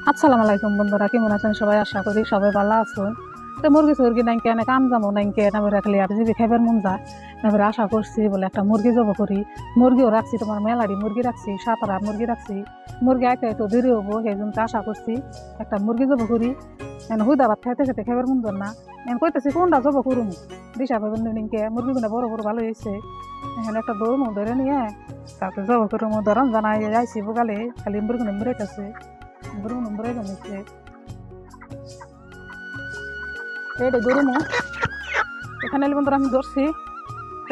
আসসালামু আলাইকুম বন্ধুরা, কেমন আছেন সবাই? আশা করি সবাই ভালো আছেন। তো মুরগি সুরগি নাইকে অনেক কাম যাবো নাইকে না রাখলে আর যদি খাইবার মন যায় না আশা করছি বলে একটা মুরগি জব করি। মুরগিও রাখছি, তোমার মেলারি মুরগি রাখছি, 7টা মুরগি রাখছি। মুরগি আইতে আইতে দেরি হবো, সেই জন্য আশা করছি একটা মুরগি জব করি। হুদা ভাত খাইতে খেতে খাইবার মন যান না, কইতেছি কোনটা জব করুম দিশা পাবেন নিকে। মুরগিগুলো বড় বড় ভালো হয়েছে, এখানে একটা দৌড় ধরে নিয়ে তারপরে জব করুম। ধরন জানাই যাইছি বোগালে খালি মুরগুলো মুড়াইতেছে, গরু নম্বরে জানিছে এইটাই গরুমো। এখানে বন্ধুরা আমি ধরছি,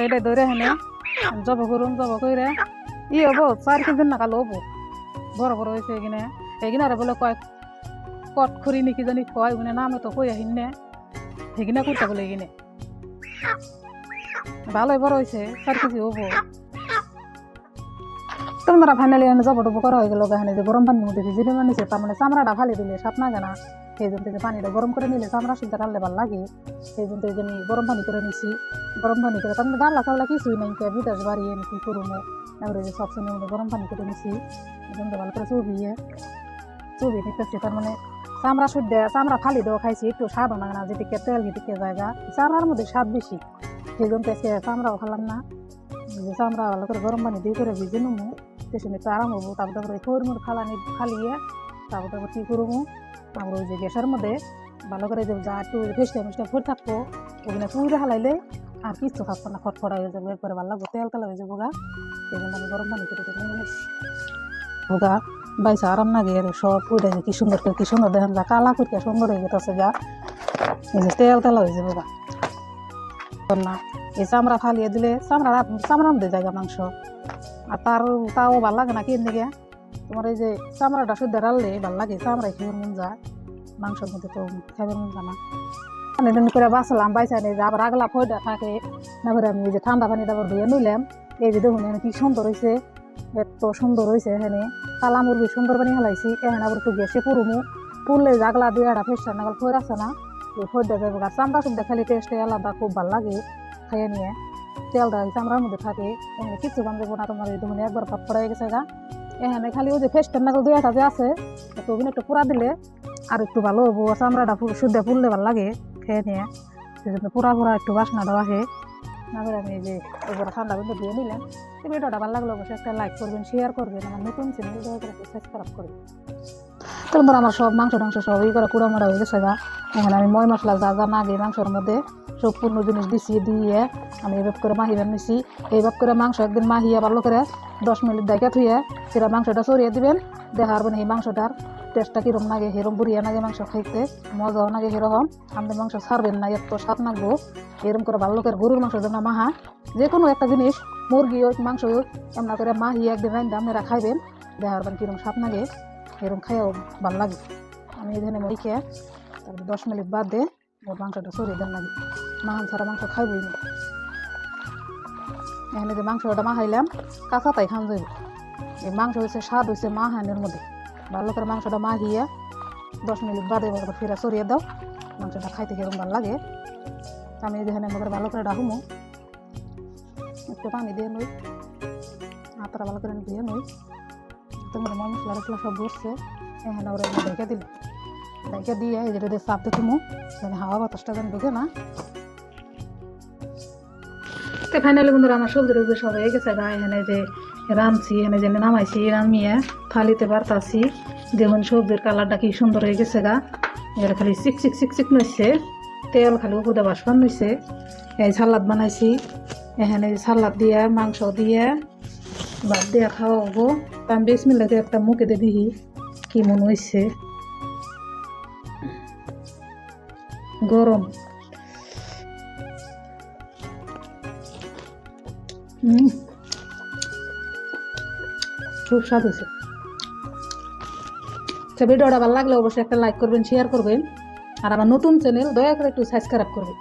এইটাই ধরে হেনে জব করুন। জব করে হবো 4 কেজি না কালো হবো, বড় বড় হয়েছে এখানে। এখানে আর বলে কয় কট খুরি নাকি জানি কয়, ওখানে নামে তো কই আহিন নে সেখানে করতে বলে এখানে ভালোই বড় হয়েছে, 4 কেজি হবো। তোমরা ফাইনালি জব টব করা হয়ে গেল। এখানে যে গরম পানির মধ্যে ভিজিয়ে নিছে, তার মানে চামড়াটা ফালি দিলে সাপ না জানা, সেই জন্য থেকে পানিটা গরম করে নিলে চামড়া শুনতে টানলে ভালো লাগে। সেই জন্য আমি গরম পানি করে নিছি। গরম পানি করে তার মানে গালা চাওলা কিছুই নাই, বিদেশ বাড়িয়ে কি করবো, এবারে যে সব সময় গরম পানি করে নিছি। ভালো করে চুবি নিতেছি, তার মানে চামড়া শুদ্ধ চামড়া ফালি দেওয়া খাইছি, একটু স্বাদ না না যেদিকে তেল সেদিকে জায়গা, চামড়ার মধ্যে স্বাদ বেশি, সেই জন্য চামড়াও খালাম না। চামড়া ভালো করে গরম পানি দিয়ে করে ভিজে নেবো, পেছনে একটু আরাম হবো। তারপরে থৈর মধ্যে ফালিয়ে তারপর কি করবো, তারপর ওই যে গ্যাসের মধ্যে ভালো করে যা একটু ফেসটা মিষ্টা ফুট থাকবো, ওখানে পুরে হালাইলে আর কিছু থাকবো না, খটখটা হয়ে যাবে, একবারে ভালো লাগবো, তেল তেলা হয়ে যাবো গা। সেই জন্য আমি গরম পানি করে ভোগা বাইসা আরাম লাগে। আর সব ফুটে কি সুন্দর করে, কি সুন্দর দেখেন যা কালা করে সুন্দর হয়ে গেছে গা, এই যে তেল তেলা হয়ে যাবো গা না। এই চামড়া ফালিয়ে দিলে চামড়ার মধ্যে জায়গা মাংস, আর তাও ভাল লাগে না কিন দিকে। তোমার এই যে চামড়াটা শুদ্ধ রাখলে ভাল লাগে, চামড়ায় খেয়ে মন যায়, মাংসের মধ্যে তো খাইবার মন যায় না। পানি করে বাঁচলাম, বাইসা নিয়ে আবার আগলা ফয়টা থাকে না করে আমি এই যে ঠান্ডা পানিটা আবার ধুয়ে নিলাম। এই যে দেখুন কি সুন্দর হয়েছে, এত সুন্দর হয়েছে। এখানে কালা মুরগি সুন্দর পানি হালাইছি, এখানে আবার একটু গ্যাসে পুরুমু, পুরলে জাগলা দিয়ে একটা ফেসটা নাগাল ফয়ের আছে না, ওই ফয়টা যাবো। আর চামড়া শুদ্ধ খালি টেস্টে আলাদা, খুব ভাল লাগে খাইয়ে নিয়ে। তেলটা চামড়ার মধ্যে থাকে, এখানে কিছু বান যাবো না। তোমার এই মানে একবার ভাত করা গেছে গা। এখানে খালি ওই যে ফেসটার নাগাল দুই একটা যে আছে, ওখানে একটু পুরা দিলে আর একটু ভালো হবো। চামড়াটা শুদ্ধ ফুললে ভালো লাগে খেয়ে নিয়ে, সেই জন্য পুরা একটু বাসনা দেওয়া আহে না করে। আমি এই যে এবার ঠান্ডা কিন্তু দিয়ে নিলাম। এই ভিডিওটা ভালো লাগলে অবশ্যই একটা লাইক করবেন, শেয়ার করবেন, আমার নতুন চ্যানেল সাবস্ক্রাইব করবেন। তারপর আমার সব মাংস টাংস সব ই করে কুড়া মোড়া হয়ে গেছে গা। এখানে আমি ময় মশলা যা যা না দিই মাংসের মধ্যে সব পূর্ণ জিনিস দিছি, দিয়ে আমি এইভাবে করে মাহিবার নিছি। এইভাবে করে মাংস একদিন মাহিয়া ভালো করে 10 মিনিট দেখে থুয়ে সেটা মাংসটা সরিয়ে দিবেন। দেখার মানে এই মাংসটার টেস্টটা কিরম লাগে, সেরকম বুড়িয়া লাগে মাংস খাইতে, মজাও লাগে সেরকম। আপনি মাংস ছাড়বেন না, এত স্বাদ লাগবো। এরকম করে ভালো করে গরুর মাংস যেমন মাহা, যে কোনো একটা জিনিস মুরগি হোক মাংস হোক এমন করে মাহিয়ে একদিন রাইন্দা আপনারা খাইবেন, দেখার মানে কিরম স্বাদ লাগে, এরকম খাইও ভালো লাগে। আমি এখানে মেখে তারপর 10 মিনিট বাদ দিয়ে ওর মাংসটা সরিয়ে দেন লাগে, মাহান ছাড়া মাংস খাইবই না। এখানে যে মাংসটা মাহাইলাম কাঁচা তাই খান যাইব। এই মাংস হয়েছে স্বাদ হয়েছে মাহানের মধ্যে, ভালো করে মাংসটা মাহিয়ে 10 মিনিট বাদে ফিরে সরিয়ে দাও, মাংসটা খাইতে কিরকম ভালো লাগে। আমি এখানে মধ্যে ভালো করে রাখুমো, একটু পানি দিয়ে নই, হাতটা ভালো করে ধুয়ে নই। তোমার মশলা টসলা সব বসছে, এখানে ওরা ঢেকে দিল, ঢেকে দিয়ে এই যেটা দিয়ে চাপ দিয়ে তুমো, মানে হাওয়া বাতাসটা যেন ঢুকে না। তো ফাইনালি বন্ধুরা আমার সবজি টবজি সব হয়ে গেছে গা। এখানে যে রাঁধছি, এখানে যে নামাইছি, নামিয়ে থালিতে বাড়তাছি। যেমন সবজির কালারটা কি সুন্দর হয়ে গেছে গা, এটা খালি চিক নইছে, তেল খালি উপরে বাসপান নইছে। এই সালাদ বানাইছি, এখানে সালাদ দিয়ে মাংস দিয়ে ভাত দিয়ে খাওয়া হবো। আমি বিসমিল্লাহ একটা মুখে দিয়ে দিই কি মনে হয়েছে, গরম। খুব স্বাদ হয়েছে। ভিডিওটা ভালো লাগলে অবশ্যই একটা লাইক করবেন, শেয়ার করবেন, আর আমার নতুন চ্যানেল দয়া করে একটু সাবস্ক্রাইব করবেন।